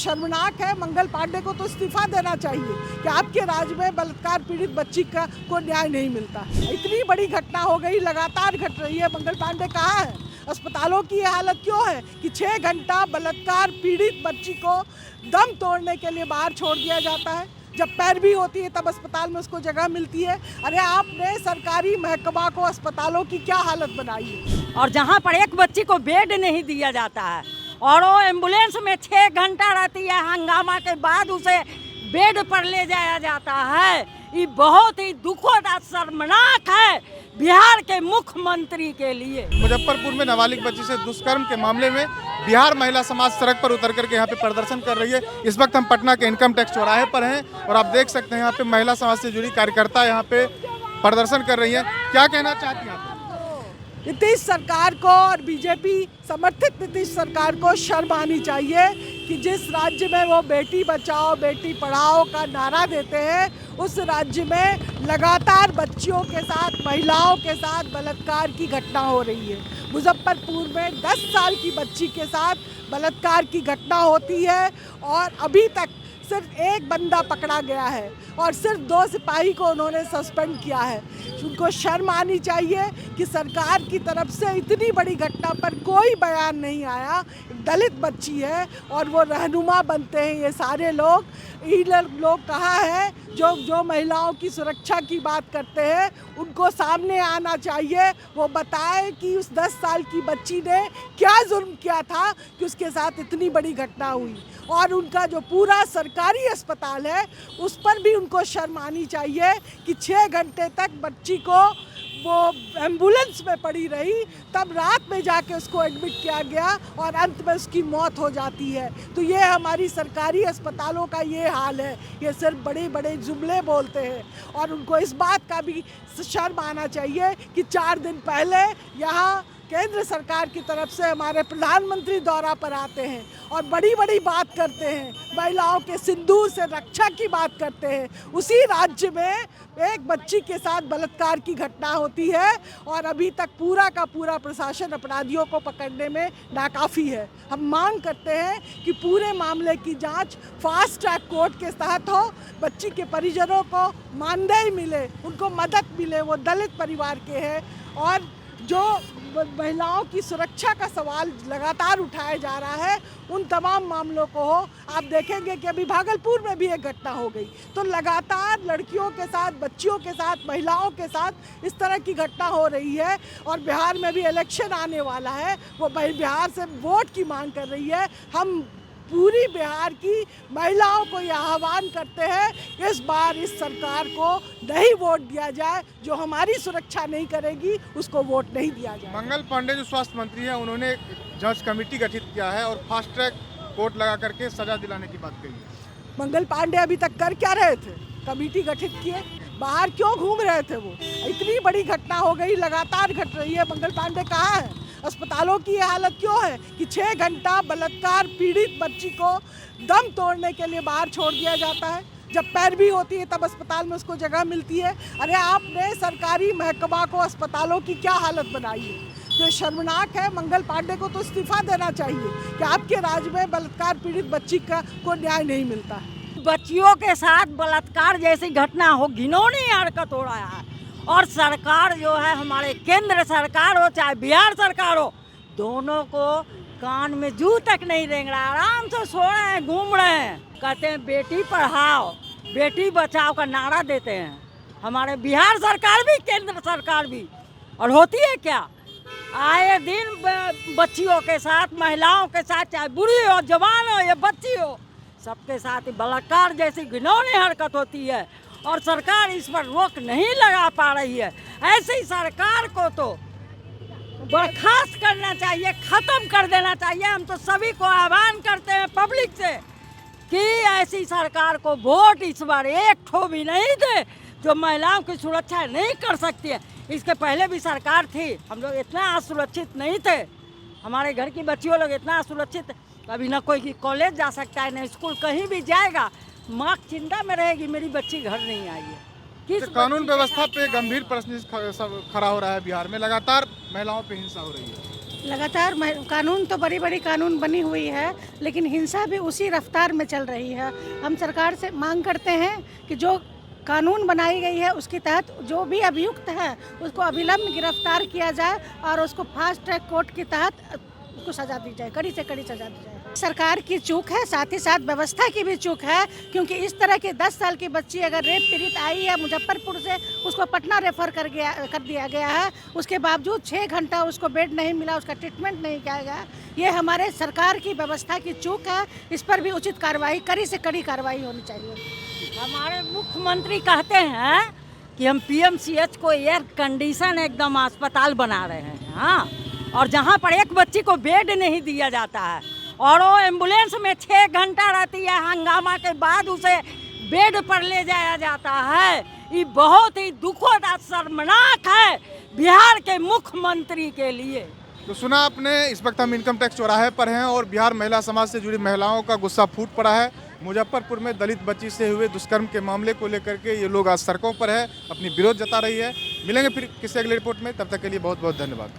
शर्मनाक है। मंगल पांडे को तो इस्तीफा देना चाहिए कि आपके राज्य में बलात्कार पीड़ित बच्ची को न्याय नहीं मिलता। इतनी बड़ी घटना हो गई, लगातार घट रही है। मंगल पांडे कहाँ है? अस्पतालों की ये हालत क्यों है कि 6 घंटा बलात्कार पीड़ित बच्ची को दम तोड़ने के लिए बाहर छोड़ दिया जाता है? जब पैरवी होती है तब अस्पताल में उसको जगह मिलती है। अरे आपने सरकारी महकमा को, अस्पतालों की क्या हालत बनाई है। और जहाँ पर एक बच्ची को बेड नहीं दिया जाता है और वो एम्बुलेंस में 6 घंटा रहती है, हंगामा के बाद उसे बेड पर ले जाया जाता है। ये बहुत ही दुखद और शर्मनाक है बिहार के मुख्यमंत्री के लिए। मुजफ्फरपुर में नाबालिग बच्ची से दुष्कर्म के मामले में बिहार महिला समाज सड़क पर उतर करके यहाँ पे प्रदर्शन कर रही है। इस वक्त हम पटना के इनकम टैक्स चौराहे पर हैं और आप देख सकते हैं यहाँ पे महिला समाज से जुड़ी कार्यकर्ता यहाँ पे प्रदर्शन कर रही है। क्या कहना चाहती हैं आप? नीतीश सरकार को और बीजेपी समर्थित नीतीश सरकार को शर्म आनी चाहिए कि जिस राज्य में वो बेटी बचाओ बेटी पढ़ाओ का नारा देते हैं, उस राज्य में लगातार बच्चियों के साथ, महिलाओं के साथ बलात्कार की घटना हो रही है। मुजफ्फरपुर में 10 साल की बच्ची के साथ बलात्कार की घटना होती है और अभी तक सिर्फ एक बंदा पकड़ा गया है और सिर्फ 2 सिपाही को उन्होंने सस्पेंड किया है। उनको शर्म आनी चाहिए कि सरकार की तरफ से इतनी बड़ी घटना पर कोई बयान नहीं आया। दलित बच्ची है और वो रहनुमा बनते हैं ये सारे लोग। ये लोग कहाँ हैं जो महिलाओं की सुरक्षा की बात करते हैं? उनको सामने आना चाहिए। वो बताए कि उस 10 साल की बच्ची ने क्या जुर्म किया था कि उसके साथ इतनी बड़ी घटना हुई। और उनका जो पूरा सरकारी अस्पताल है उस पर भी उनको शर्म आनी चाहिए कि 6 घंटे तक बच्ची को वो एम्बुलेंस में पड़ी रही, तब रात में जाके उसको एडमिट किया गया और अंत में उसकी मौत हो जाती है। तो ये हमारी सरकारी अस्पतालों का ये हाल है। ये सिर्फ बड़े बड़े जुमले बोलते हैं और उनको इस बात का भी शर्म आना चाहिए कि 4 दिन पहले यहाँ केंद्र सरकार की तरफ से हमारे प्रधानमंत्री दौरा पर आते हैं और बड़ी बड़ी बात करते हैं, महिलाओं के सिंदूर से रक्षा की बात करते हैं। उसी राज्य में एक बच्ची के साथ बलात्कार की घटना होती है और अभी तक पूरा का पूरा प्रशासन अपराधियों को पकड़ने में नाकाफ़ी है। हम मांग करते हैं कि पूरे मामले की जांच फास्ट ट्रैक कोर्ट के तहत हो, बच्ची के परिजनों को मानदेय मिले, उनको मदद मिले। वो दलित परिवार के हैं और जो महिलाओं की सुरक्षा का सवाल लगातार उठाया जा रहा है, उन तमाम मामलों को हो। आप देखेंगे कि अभी भागलपुर में भी एक घटना हो गई। तो लगातार लड़कियों के साथ, बच्चियों के साथ, महिलाओं के साथ इस तरह की घटना हो रही है। और बिहार में भी इलेक्शन आने वाला है, वो बिहार से वोट की मांग कर रही है। हम पूरी बिहार की महिलाओं को यह आह्वान करते हैं, इस बार इस सरकार को नहीं वोट दिया जाए। जो हमारी सुरक्षा नहीं करेगी उसको वोट नहीं दिया जाए। मंगल पांडे जो स्वास्थ्य मंत्री हैं, उन्होंने जांच कमेटी गठित किया है और फास्ट ट्रैक कोर्ट लगा करके सजा दिलाने की बात कही है। मंगल पांडे अभी तक कर क्या रहे थे? कमेटी गठित किए, बाहर क्यों घूम रहे थे? वो इतनी बड़ी घटना हो गई, लगातार घट रही है। मंगल पांडे कहाँ है? अस्पतालों की ये हालत क्यों है कि 6 घंटा बलात्कार पीड़ित बच्ची को दम तोड़ने के लिए बाहर छोड़ दिया जाता है? जब पैरवी होती है तब अस्पताल में उसको जगह मिलती है। अरे आपने सरकारी महकमा को, अस्पतालों की क्या हालत बनाई है। तो शर्मनाक है। मंगल पांडे को तो इस्तीफा देना चाहिए कि आपके राज्य में बलात्कार पीड़ित बच्ची को न्याय नहीं मिलता है। बच्चियों के साथ बलात्कार जैसी घटना हो, घिनौनी हरकत हो रहा है। और सरकार जो है, हमारे केंद्र सरकार हो चाहे बिहार सरकार हो, दोनों को कान में जू तक नहीं रेंग रहा। आराम से सो रहे हैं, घूम रहे हैं। कहते हैं बेटी पढ़ाओ बेटी बचाओ का नारा देते हैं। हमारे बिहार सरकार भी, केंद्र सरकार भी। और होती है क्या? आए दिन बच्चियों के साथ, महिलाओं के साथ, चाहे बुढ़ी हो, जवान हो या बच्ची हो, सबके साथ बलात्कार जैसी घिनौनी हरकत होती है और सरकार इस पर रोक नहीं लगा पा रही है। ऐसी सरकार को तो बर्खास्त करना चाहिए, ख़त्म कर देना चाहिए। हम तो सभी को आह्वान करते हैं पब्लिक से कि ऐसी सरकार को वोट इस बार एक ठो भी नहीं दे जो महिलाओं की सुरक्षा नहीं कर सकती है। इसके पहले भी सरकार थी, हम लोग इतना असुरक्षित नहीं थे। हमारे घर की बच्चियों लोग इतना असुरक्षित, अभी ना कोई कॉलेज जा सकता है, ना स्कूल, कहीं भी जाएगा माँ चिंता में रहेगी मेरी बच्ची घर नहीं आई है। किस कानून व्यवस्था पे गंभीर प्रश्न खड़ा हो रहा है। बिहार में लगातार महिलाओं पे हिंसा हो रही है। लगातार कानून तो बड़ी बड़ी कानून बनी हुई है, लेकिन हिंसा भी उसी रफ्तार में चल रही है। हम सरकार से मांग करते हैं कि जो कानून बनाई गई है उसके तहत जो भी अभियुक्त है उसको अविलंब गिरफ्तार किया जाए और उसको फास्ट ट्रैक कोर्ट के तहत उसको सजा दी जाए, कड़ी से कड़ी सजा दी जाए। सरकार की चूक है, साथ ही साथ व्यवस्था की भी चूक है, क्योंकि इस तरह की 10 साल की बच्ची अगर रेप पीड़ित आई है मुजफ्फरपुर से, उसको पटना रेफर कर दिया गया है, उसके बावजूद 6 घंटा उसको बेड नहीं मिला, उसका ट्रीटमेंट नहीं किया गया। ये हमारे सरकार की व्यवस्था की चूक है, इस पर भी उचित कार्रवाई, कड़ी से कड़ी कार्रवाई होनी चाहिए। हमारे मुख्यमंत्री कहते हैं कि हम पीएमसीएच को एयर कंडीशन एकदम अस्पताल बना रहे हैं, हाँ, और जहाँ पर एक बच्ची को बेड नहीं दिया जाता है और वो एम्बुलेंस में 6 घंटा रहती है, हंगामा के बाद उसे बेड पर ले जाया जाता है। ये बहुत ही दुखद और शर्मनाक है बिहार के मुख्यमंत्री के लिए। तो सुना आपने, इस वक्त हम इनकम टैक्स चौराहे पर हैं और बिहार महिला समाज से जुड़ी महिलाओं का गुस्सा फूट पड़ा है। मुजफ्फरपुर में दलित बच्ची से हुए दुष्कर्म के मामले को लेकर के ये लोग आज सड़कों पर है, अपनी विरोध जता रही है। मिलेंगे फिर किसी अगले रिपोर्ट में, तब तक के लिए बहुत बहुत धन्यवाद।